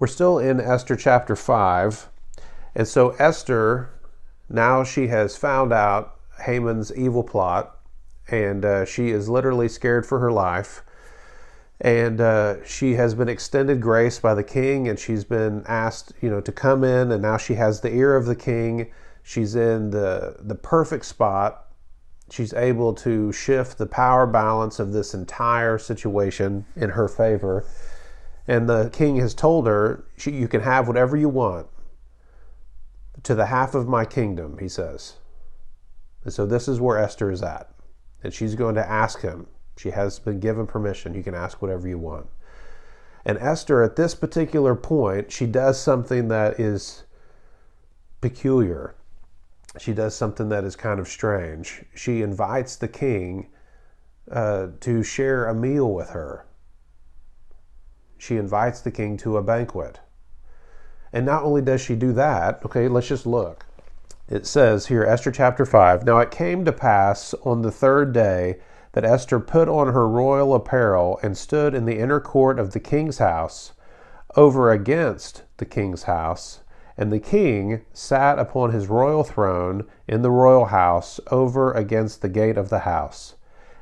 We're still in Esther chapter 5. And so Esther, now she has found out Haman's evil plot, and she is literally scared for her life. And she has been extended grace by the king, and she's been asked, to come in, and now she has the ear of the king. She's in the perfect spot. She's able to shift the power balance of this entire situation in her favor. And the king has told her, you can have whatever you want to the half of my kingdom, he says. And so this is where Esther is at. And she's going to ask him. She has been given permission. You can ask whatever you want. And Esther, at this particular point, she does something that is peculiar. She does something that is kind of strange. She invites the king to share a meal with her. She invites the king to a banquet. And not only does she do that, okay, let's just look. It says here, Esther chapter 5, Now it came to pass on the third day that Esther put on her royal apparel and stood in the inner court of the king's house, over against the king's house. And the king sat upon his royal throne in the royal house, over against the gate of the house.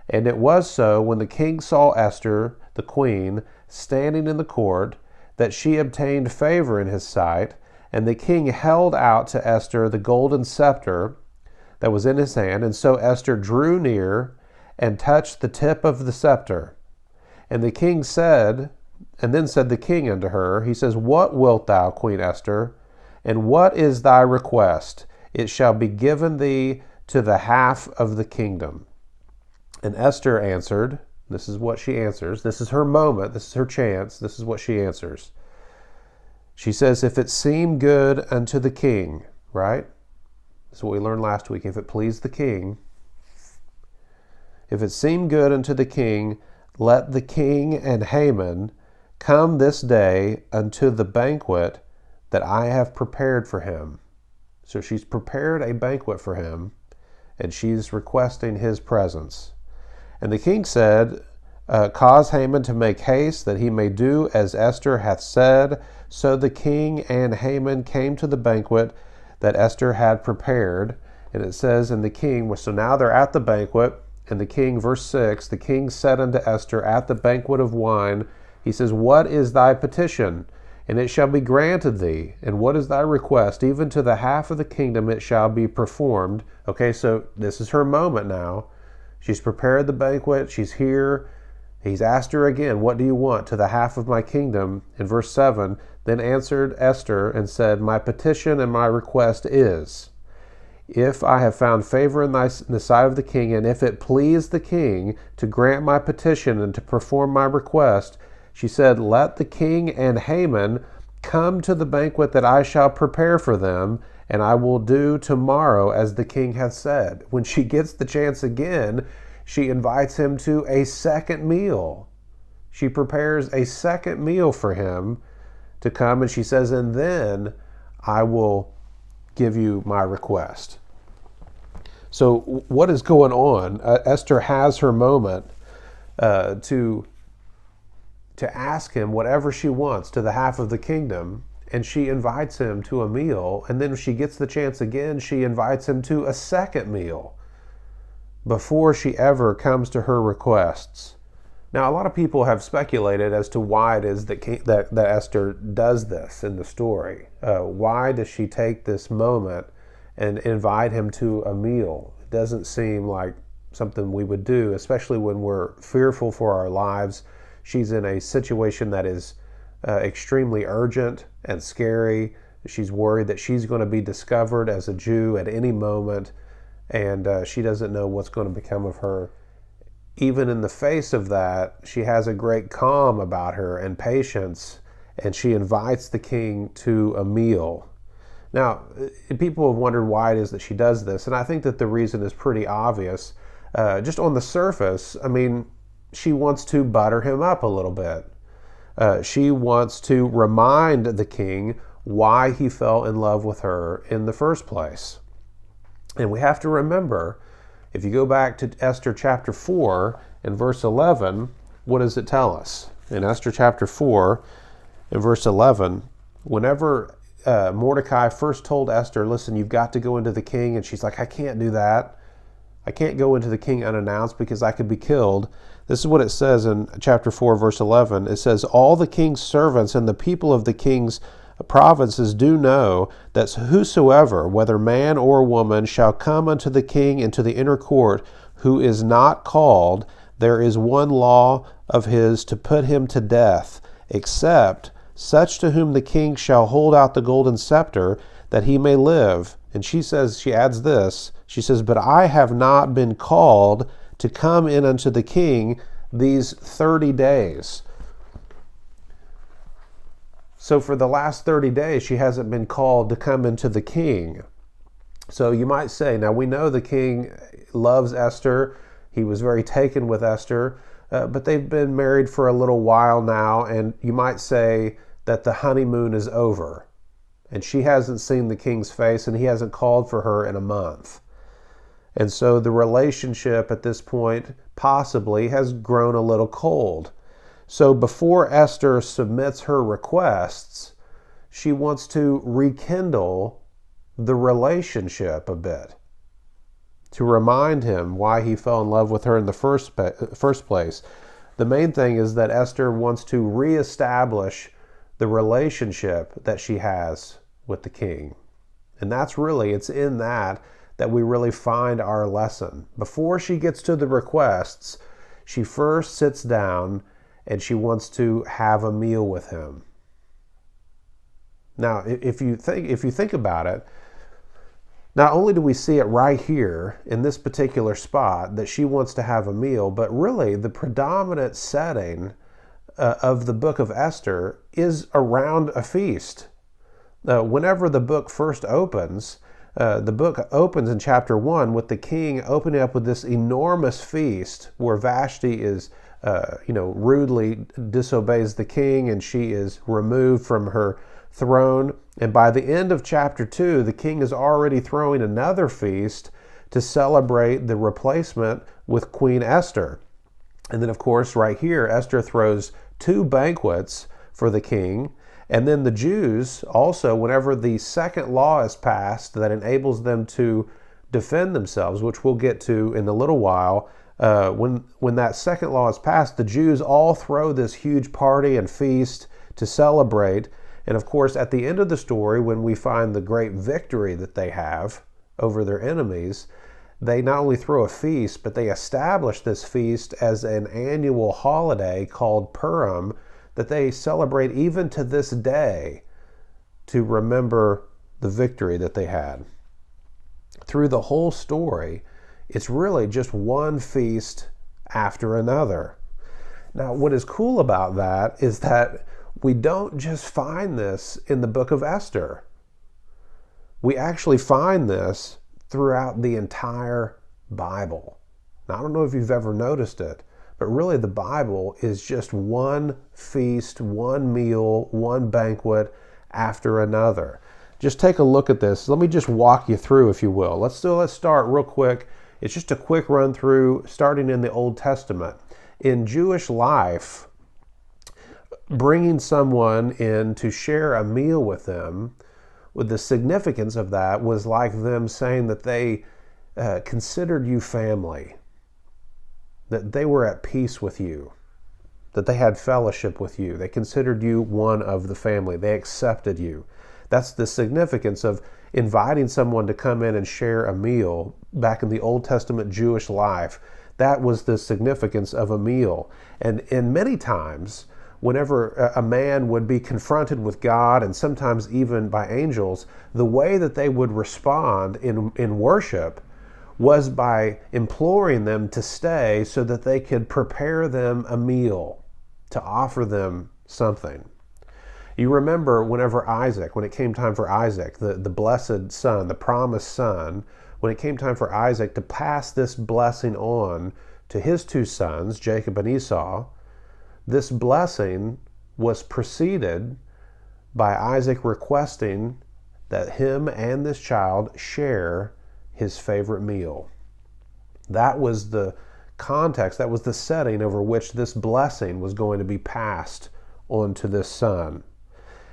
And it was so, when the king saw Esther, the queen, standing in the court, that she obtained favor in his sight. And the king held out to Esther the golden scepter that was in his hand. And so Esther drew near and touched the tip of the scepter. And the king said, and then said the king unto her, he says, What wilt thou, Queen Esther? And what is thy request? It shall be given thee to the half of the kingdom. And Esther answered, this is what she answers. This is her moment. This is her chance. This is what she answers. She says, if it seem good unto the king, right? This is what we learned last week. If it please the king, if it seem good unto the king, let the king and Haman come this day unto the banquet that I have prepared for him. So she's prepared a banquet for him, and she's requesting his presence. And the king said, Cause Haman to make haste, that he may do as Esther hath said. So the king and Haman came to the banquet that Esther had prepared. And it says, and the king was, so now they're at the banquet, and the king, verse 6, the king said unto Esther at the banquet of wine, he says, What is thy petition? And it shall be granted thee. And what is thy request? Even to the half of the kingdom it shall be performed. Okay, so this is her moment now. She's prepared the banquet. She's here. He's asked her again, what do you want? To the half of my kingdom. In verse 7, then answered Esther and said, My petition and my request is, if I have found favor in the sight of the king, and if it please the king to grant my petition and to perform my request, she said, let the king and Haman come to the banquet that I shall prepare for them, and I will do tomorrow as the king hath said. When she gets the chance again, she invites him to a second meal. She prepares a second meal for him to come, and she says, and then I will give you my request. So what is going on? Esther has her moment to ask him whatever she wants to the half of the kingdom, and she invites him to a meal, and then when she gets the chance again, she invites him to a second meal before she ever comes to her requests. Now, a lot of people have speculated as to why it is that Esther does this in the story. Why does she take this moment and invite him to a meal? It doesn't seem like something we would do, especially when we're fearful for our lives. She's in a situation that is extremely urgent and scary. She's worried that she's going to be discovered as a Jew at any moment, and she doesn't know what's going to become of her. Even in the face of that, she has a great calm about her and patience, and she invites the king to a meal. Now, people have wondered why it is that she does this, and I think that the reason is pretty obvious. Just on the surface, I mean, she wants to butter him up a little bit. She wants to remind the king why he fell in love with her in the first place. And we have to remember, if you go back to Esther chapter 4 and verse 11, what does it tell us? In Esther chapter 4 in verse 11, whenever Mordecai first told Esther, listen, you've got to go into the king, and she's like, I can't do that. I can't go into the king unannounced because I could be killed. This is what it says in chapter 4, verse 11. It says, all the king's servants and the people of the king's provinces do know that whosoever, whether man or woman, shall come unto the king into the inner court, who is not called, there is one law of his to put him to death, except such to whom the king shall hold out the golden scepter, that he may live. And she adds this, she says, but I have not been called to come in unto the king these 30 days. So for the last 30 days, she hasn't been called to come into the king. So you might say, now we know the king loves Esther. He was very taken with Esther, but they've been married for a little while now, and you might say that the honeymoon is over. And she hasn't seen the king's face, and he hasn't called for her in a month. And so the relationship at this point possibly has grown a little cold. So before Esther submits her requests, she wants to rekindle the relationship a bit, to remind him why he fell in love with her in the first place. The main thing is that Esther wants to reestablish the relationship that she has with the king. And it's in that we really find our lesson. Before she gets to the requests, she first sits down and she wants to have a meal with him. Now, if you think about it, not only do we see it right here in this particular spot that she wants to have a meal, but really the predominant setting of the book of Esther is around a feast. Whenever the book first opens, the book opens in chapter 1 with the king opening up with this enormous feast where Vashti is, rudely disobeys the king, and she is removed from her throne. And by the end of chapter 2, the king is already throwing another feast to celebrate the replacement with Queen Esther. And then, of course, right here, Esther throws 2 banquets for the king. And then the Jews also, whenever the second law is passed that enables them to defend themselves, which we'll get to in a little while, when that second law is passed, the Jews all throw this huge party and feast to celebrate. And of course, at the end of the story, when we find the great victory that they have over their enemies, they not only throw a feast, but they establish this feast as an annual holiday called Purim that they celebrate even to this day to remember the victory that they had. Through the whole story, it's really just one feast after another. Now, what is cool about that is that we don't just find this in the book of Esther. We actually find this throughout the entire Bible. Now, I don't know if you've ever noticed it, but really the Bible is just one feast, one meal, one banquet after another. Just take a look at this. Let me just walk you through, if you will. Let's start real quick. It's just a quick run through, starting in the Old Testament. In Jewish life, bringing someone in to share a meal with them, with the significance of that was like them saying that they considered you family, that they were at peace with you, that they had fellowship with you. They considered you one of the family. They accepted you. That's the significance of inviting someone to come in and share a meal back in the Old Testament Jewish life. That was the significance of a meal. And many times, whenever a man would be confronted with God, and sometimes even by angels, the way that they would respond in worship was by imploring them to stay so that they could prepare them a meal, to offer them something. You remember when it came time for Isaac, the blessed son, the promised son, when it came time for Isaac to pass this blessing on to his 2 sons, Jacob and Esau, this blessing was preceded by Isaac requesting that him and this child share his favorite meal. That was the context, that was the setting over which this blessing was going to be passed on to this son.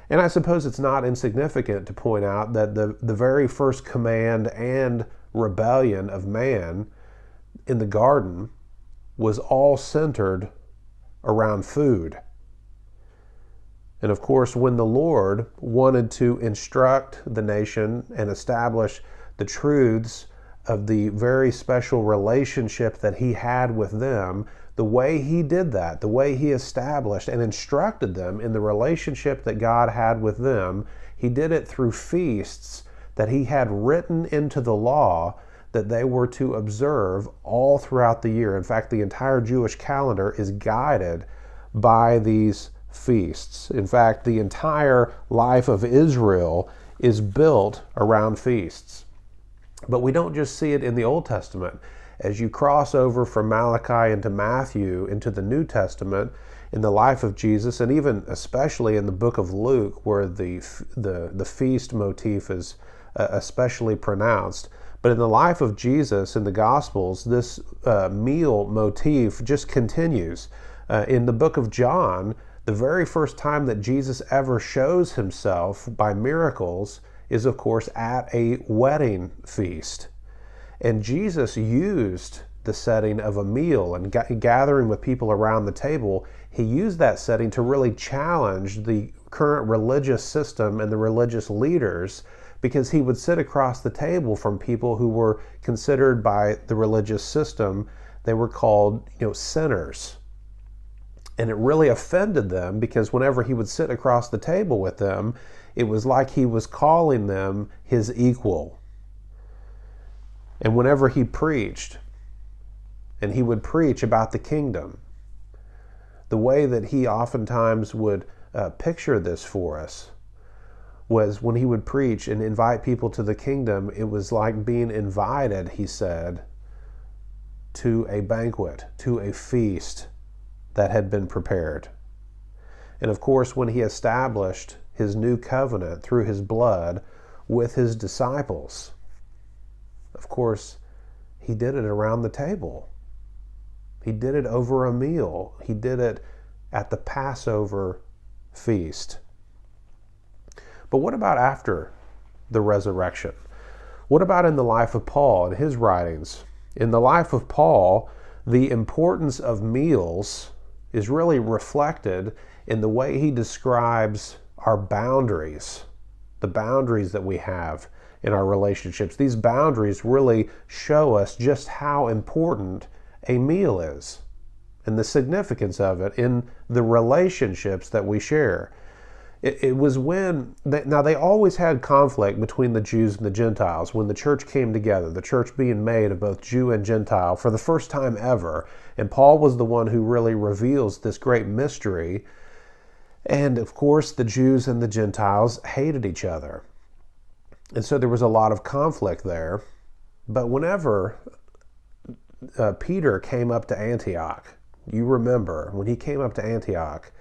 And I suppose it's not insignificant to point out that the very first command and rebellion of man in the garden was all centered around food. And of course, when the Lord wanted to instruct the nation and establish the truths of the very special relationship that he had with them, the way he did that, the way he established and instructed them in the relationship that God had with them, he did it through feasts that he had written into the law that they were to observe all throughout the year. In fact, the entire Jewish calendar is guided by these feasts. In fact, the entire life of Israel is built around feasts. But we don't just see it in the Old Testament. As you cross over from Malachi into Matthew into the New Testament, in the life of Jesus, and even especially in the book of Luke, where the feast motif is especially pronounced. But in the life of Jesus in the Gospels, this meal motif just continues. In the book of John, the very first time that Jesus ever shows himself by miracles is, of course, at a wedding feast. And Jesus used the setting of a meal and gathering with people around the table. He used that setting to really challenge the current religious system and the religious leaders, because he would sit across the table from people who were considered by the religious system, they were called, sinners. And it really offended them, because whenever he would sit across the table with them, it was like he was calling them his equal. And whenever he preached, and he would preach about the kingdom, the way that he oftentimes would picture this for us was when he would preach and invite people to the kingdom, it was like being invited, he said, to a banquet, to a feast that had been prepared. And of course, when he established his new covenant through his blood with his disciples, of course, he did it around the table. He did it over a meal. He did it at the Passover feast. But what about after the resurrection? What about in the life of Paul and his writings? In the life of Paul, the importance of meals is really reflected in the way he describes our boundaries, the boundaries that we have in our relationships. These boundaries really show us just how important a meal is and the significance of it in the relationships that we share. It was when, now they always had conflict between the Jews and the Gentiles when the church came together, the church being made of both Jew and Gentile for the first time ever. And Paul was the one who really reveals this great mystery. And of course, the Jews and the Gentiles hated each other. And so there was a lot of conflict there. But whenever Peter came up to Antioch, you remember when he came up to Antioch,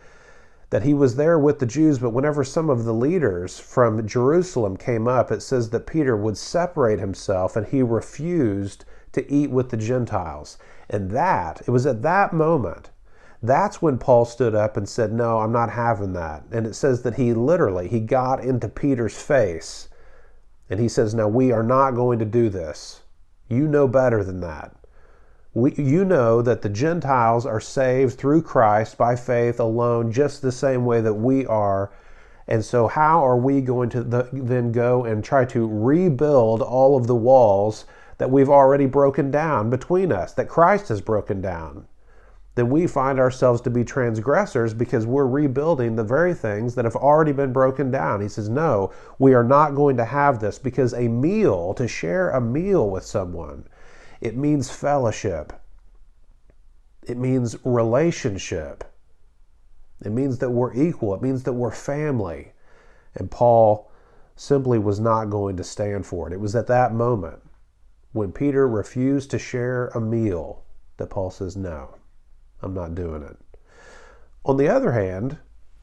that he was there with the Jews, but whenever some of the leaders from Jerusalem came up, it says that Peter would separate himself and he refused to eat with the Gentiles. And it was at that moment, that's when Paul stood up and said, no, I'm not having that. And it says that he got into Peter's face and he says, no, we are not going to do this. You know better than that. You know that the Gentiles are saved through Christ by faith alone, just the same way that we are. And so how are we going to then go and try to rebuild all of the walls that we've already broken down between us, that Christ has broken down? Then we find ourselves to be transgressors because we're rebuilding the very things that have already been broken down. He says, no, we are not going to have this, because to share a meal with someone, it means fellowship. It means relationship. It means that we're equal. It means that we're family. And Paul simply was not going to stand for it. It was at that moment when Peter refused to share a meal that Paul says, no, I'm not doing it. On the other hand,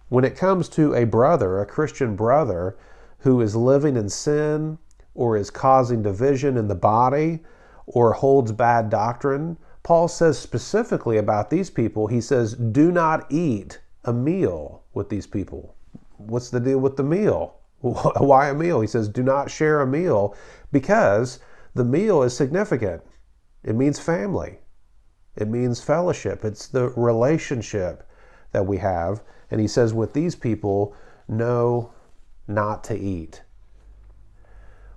when it comes to a Christian brother, who is living in sin or is causing division in the body, or holds bad doctrine, Paul says specifically about these people, he says, do not eat a meal with these people. what's the deal with the meal? Why a meal? He says, do not share a meal, because the meal is significant. It means family. It means fellowship. It's the relationship that we have. And he says, with these people, know not to eat.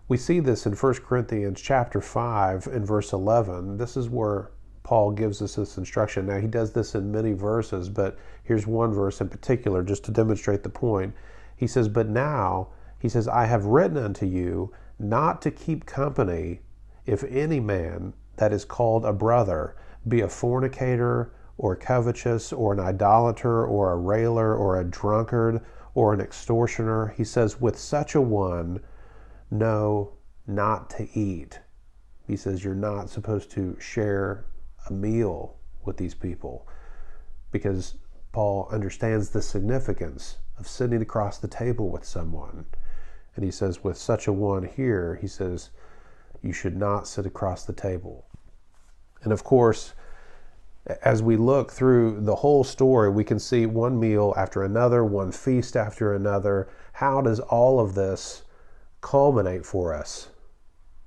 We see this in 1 Corinthians chapter 5 and verse 11. This is where Paul gives us this instruction. Now, he does this in many verses, but here's one verse in particular just to demonstrate the point. He says, but now, he says, I have written unto you not to keep company if any man that is called a brother be a fornicator or covetous or an idolater or a railer or a drunkard or an extortioner. He says, with such a one, know not to eat. He says, you're not supposed to share a meal with these people, because Paul understands the significance of sitting across the table with someone. And he says, with such a one here, he says, you should not sit across the table. And of course, as we look through the whole story, we can see one meal after another, one feast after another. How does all of this culminate for us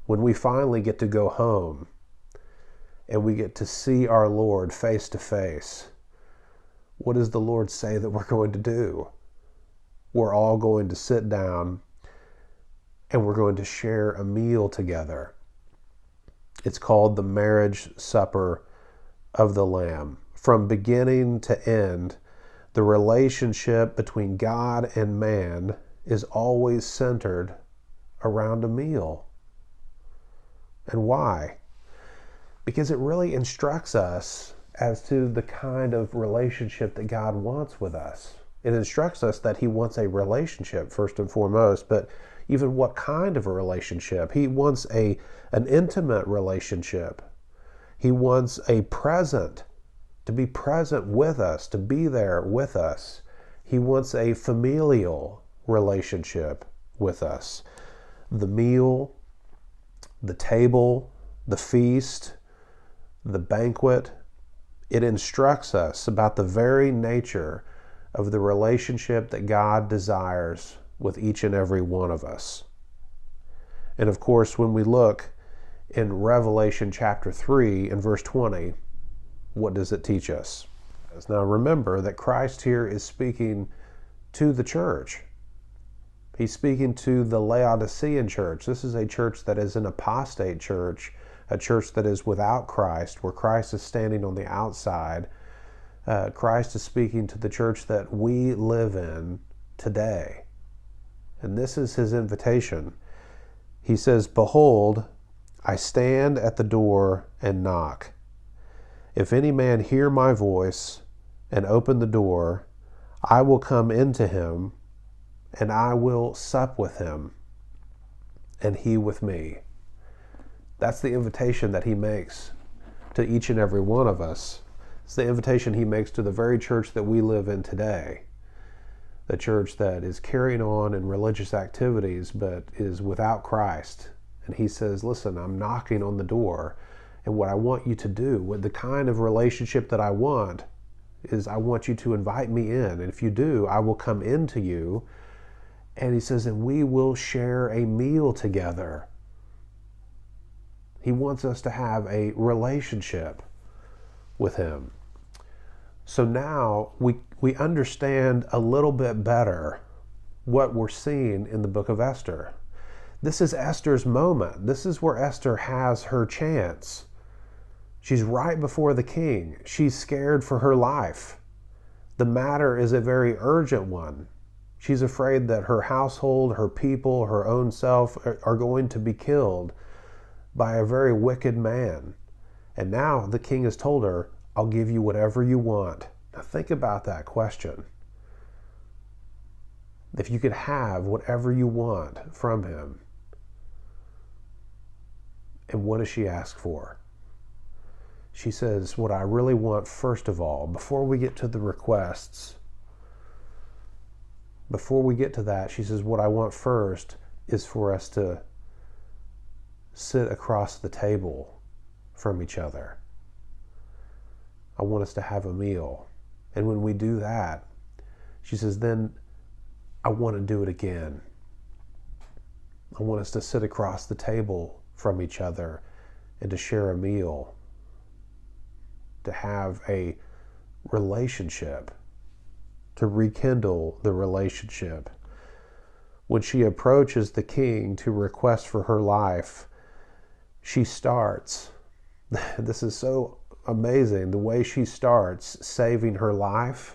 when we finally get to go home and we get to see our Lord face to face? What does the Lord say that we're going to do? We're all going to sit down and we're going to share a meal together. It's called the marriage supper of the Lamb. From beginning to end, the relationship between God and man is always centered around a meal. And why? Because it really instructs us as to the kind of relationship that God wants with us. It instructs us that he wants a relationship first and foremost, but even what kind of a relationship. He wants an intimate relationship. He wants a present, to be present with us, to be there with us. He wants a familial relationship with us. The meal, the table, the feast, the banquet, it instructs us about the very nature of the relationship that God desires with each and every one of us. And of course, when we look in Revelation chapter 3 and verse 20, what does it teach us? Now remember that Christ here is speaking to the church. He's speaking to the Laodicean church. This is a church that is an apostate church, a church that is without Christ, where Christ is standing on the outside. Christ is speaking to the church that we live in today. And this is his invitation. He says, behold, I stand at the door and knock. If any man hear my voice and open the door, I will come into him, and I will sup with him, and he with me. That's the invitation that he makes to each and every one of us. It's the invitation he makes to the very church that we live in today. The church that is carrying on in religious activities but is without Christ. And he says, listen, I'm knocking on the door, and what I want you to do, with the kind of relationship that I want, is I want you to invite me in. And if you do, I will come into you. And he says, and we will share a meal together. He wants us to have a relationship with him. So now we understand a little bit better what we're seeing in the book of Esther. This is Esther's moment. This is where Esther has her chance. She's right before the king. She's scared for her life. The matter is a very urgent one. She's afraid that her household, her people, her own self are going to be killed by a very wicked man. And now the king has told her, I'll give you whatever you want. Now think about that question. If you could have whatever you want from him, and what does she ask for? She says, what I really want first of all, before we get to the requests, before we get to that, she says, what I want first is for us to sit across the table from each other. I want us to have a meal. And when we do that, she says, then I want to do it again. I want us to sit across the table from each other and to share a meal, to have a relationship, to rekindle the relationship. When she approaches the king to request for her life, she starts. This is so amazing. The way she starts saving her life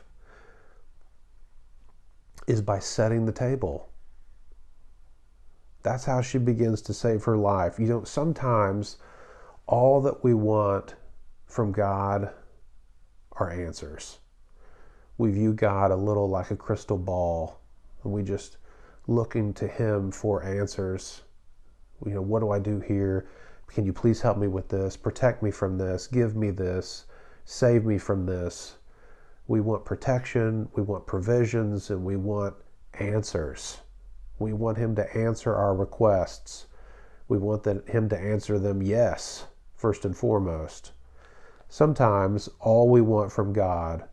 is by setting the table. That's how she begins to save her life. Sometimes all that we want from God are answers. We view God a little like a crystal ball, and we just looking to him for answers. What do I do here? Can you please help me with this? Protect me from this. Give me this. Save me from this. We want protection, we want provisions, and we want answers. We want him to answer our requests. We want him to answer them yes, first and foremost. Sometimes all we want from God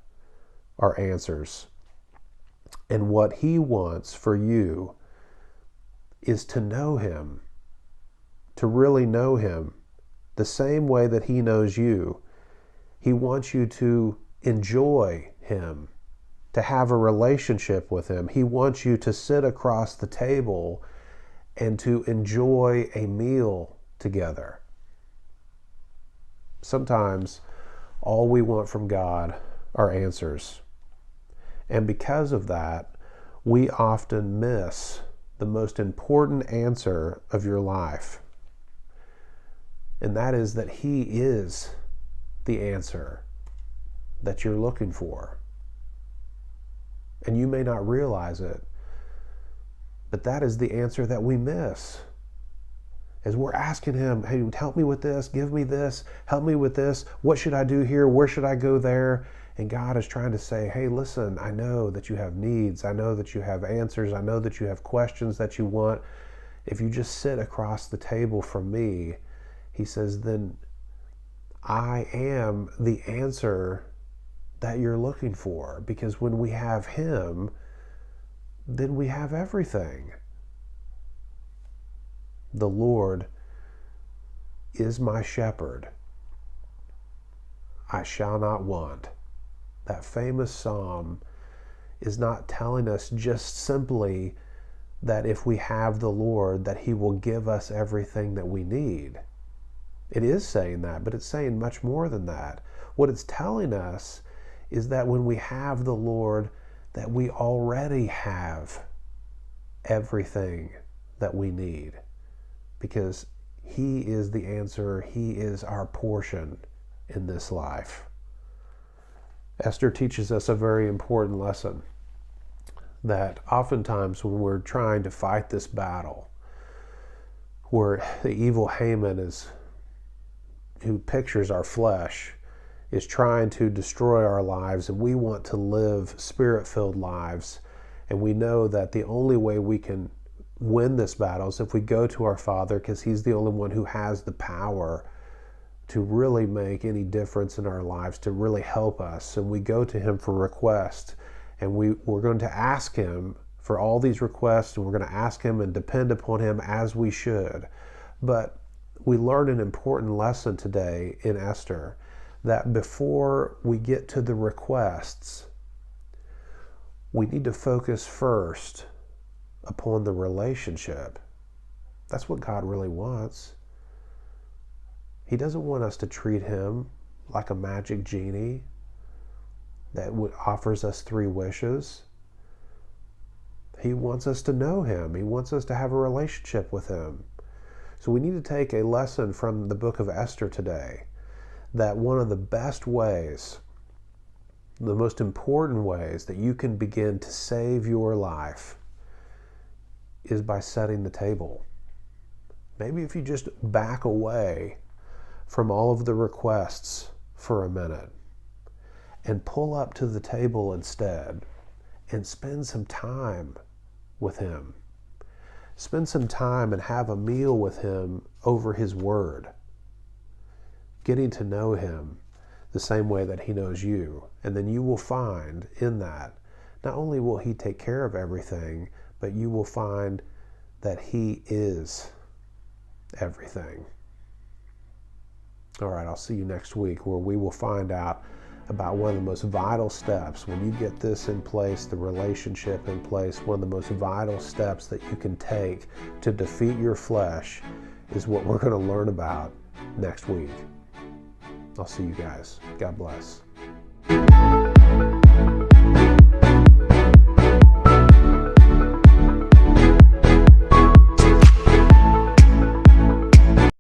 are answers. And what he wants for you is to know him, to really know him the same way that he knows you. He wants you to enjoy him, to have a relationship with him. He wants you to sit across the table and to enjoy a meal together. Sometimes all we want from God are answers. And because of that, we often miss the most important answer of your life. And that is that he is the answer that you're looking for. And you may not realize it, but that is the answer that we miss. As we're asking him, hey, help me with this, give me this, help me with this, what should I do here, where should I go there? And God is trying to say, hey, listen, I know that you have needs, I know that you have answers, I know that you have questions that you want. If you just sit across the table from me, he says, then I am the answer that you're looking for. Because when we have him, then we have everything. The Lord is my shepherd. I shall not want. That famous psalm is not telling us just simply that if we have the Lord, that he will give us everything that we need. It is saying that, but it's saying much more than that. What it's telling us is that when we have the Lord, that we already have everything that we need, because he is the answer. He is our portion in this life. Esther teaches us a very important lesson, that oftentimes when we're trying to fight this battle, where the evil Haman who pictures our flesh, is trying to destroy our lives, and we want to live spirit-filled lives, and we know that the only way we can win this battle is if we go to our Father, because he's the only one who has the power to really make any difference in our lives, to really help us. And we go to him for request, and we're going to ask him for all these requests, and we're going to ask him and depend upon him as we should. But we learned an important lesson today in Esther, that before we get to the requests, we need to focus first upon the relationship. That's what God really wants. He doesn't want us to treat him like a magic genie that offers us 3 wishes. He wants us to know him. He wants us to have a relationship with him. So we need to take a lesson from the book of Esther today, that one of the best ways, the most important ways that you can begin to save your life is by setting the table. Maybe if you just back away from all of the requests for a minute and pull up to the table instead and spend some time with him. Spend some time and have a meal with him over his word, getting to know him the same way that he knows you. And then you will find in that not only will he take care of everything, but you will find that he is everything. All right, I'll see you next week, where we will find out about one of the most vital steps. When you get this in place, the relationship in place, one of the most vital steps that you can take to defeat your flesh is what we're going to learn about next week. I'll see you guys. God bless.